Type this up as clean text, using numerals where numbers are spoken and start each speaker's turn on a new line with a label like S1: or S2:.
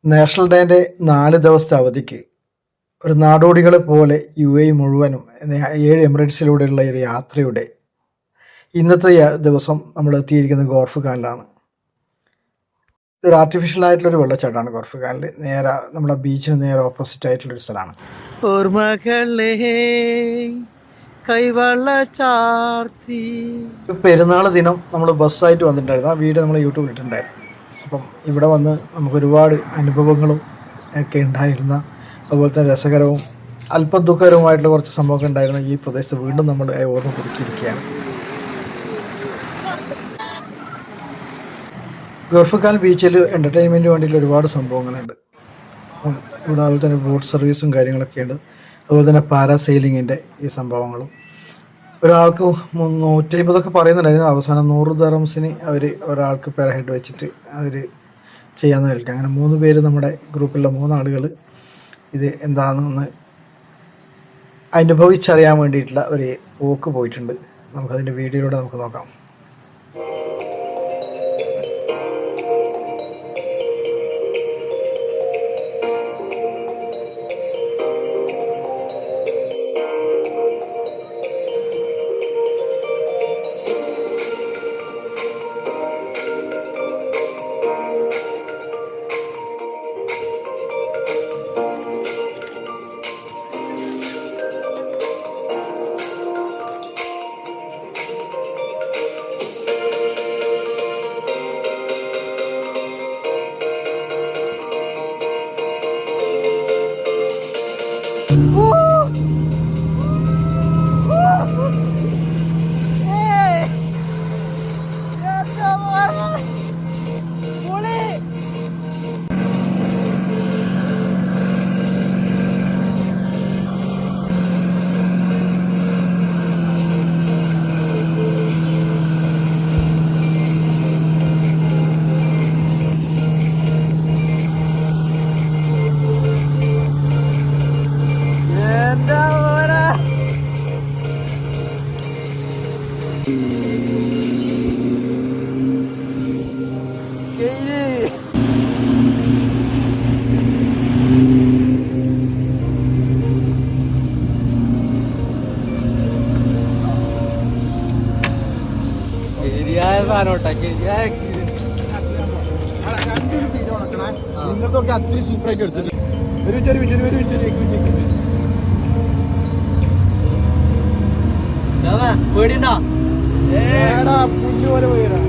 S1: National ഡേൻ്റെ 4 ദിവസത്തെ അവധിക്ക് ഒരു നാടോടികളെ പോലെ UAE മുഴുവനും 7 എമിറേറ്റ്സിലൂടെയുള്ള ഒരു യാത്രയുടെ ഇന്നത്തെ ദിവസം നമ്മൾ എത്തിയിരിക്കുന്നത് ഗോർഫ്ഖാനിലാണ്. ഇതൊരു ആർട്ടിഫിഷ്യൽ ആയിട്ടുള്ളൊരു വെള്ളച്ചാട്ടമാണ് ഗോർഫ്ഖാനിൽ. നേരെ നമ്മുടെ ബീച്ചിന് നേരെ ഓപ്പോസിറ്റ് ആയിട്ടുള്ളൊരു സ്ഥലമാണ്. പെരുന്നാൾ ദിനം നമ്മൾ ബസ്സായിട്ട് വന്നിട്ടുണ്ടായിരുന്നു. ആ വീഡിയോ നമ്മൾ യൂട്യൂബിൽ ഇട്ടിട്ടുണ്ടായിരുന്നു. അപ്പം ഇവിടെ വന്ന് നമുക്ക് ഒരുപാട് അനുഭവങ്ങളും ഒക്കെ ഉണ്ടായിരുന്ന, അതുപോലെ തന്നെ രസകരവും അല്പം ദുഃഖകരവുമായിട്ടുള്ള കുറച്ച് സംഭവമൊക്കെ ഉണ്ടായിരുന്ന ഈ പ്രദേശത്ത് വീണ്ടും നമ്മൾ ഓർമ്മ പുതുക്കിയിരിക്കുകയാണ്. ഗോർഫ്ഖാൻ ബീച്ചിൽ എൻ്റർടൈൻമെൻറ്റിന് വേണ്ടിയിട്ട് ഒരുപാട് സംഭവങ്ങളുണ്ട്. ഇവിടെ അതുപോലെ തന്നെ ബോട്ട് സർവീസും കാര്യങ്ങളൊക്കെ ഉണ്ട്. അതുപോലെ തന്നെ പാരാസെയിലിങ്ങിൻ്റെ ഈ സംഭവങ്ങളും. ഒരാൾക്ക് 150 പറയുന്നുണ്ടായിരുന്നു. അവസാനം 100 ദിർഹംസിന് അവർ ഒരാൾക്ക് പെർ ഹെഡ് വെച്ചിട്ട് അവർ ചെയ്യാമെന്ന് കേൾക്കാം. അങ്ങനെ 3 പേര്, നമ്മുടെ ഗ്രൂപ്പിലുള്ള 3 ആളുകൾ ഇത് എന്താണെന്ന് അനുഭവിച്ചറിയാൻ വേണ്ടിയിട്ടുള്ള ഒരു പോക്ക് പോയിട്ടുണ്ട്. നമുക്കതിൻ്റെ വീഡിയോയിലൂടെ നമുക്ക് നോക്കാം. ഇന്നത്തൊക്കെ അത്രയും സൂപ്പറായിട്ട് എടുത്തിട്ട് പേടിയുണ്ടോ? പുല്ല് പോലെ പോയിരാ.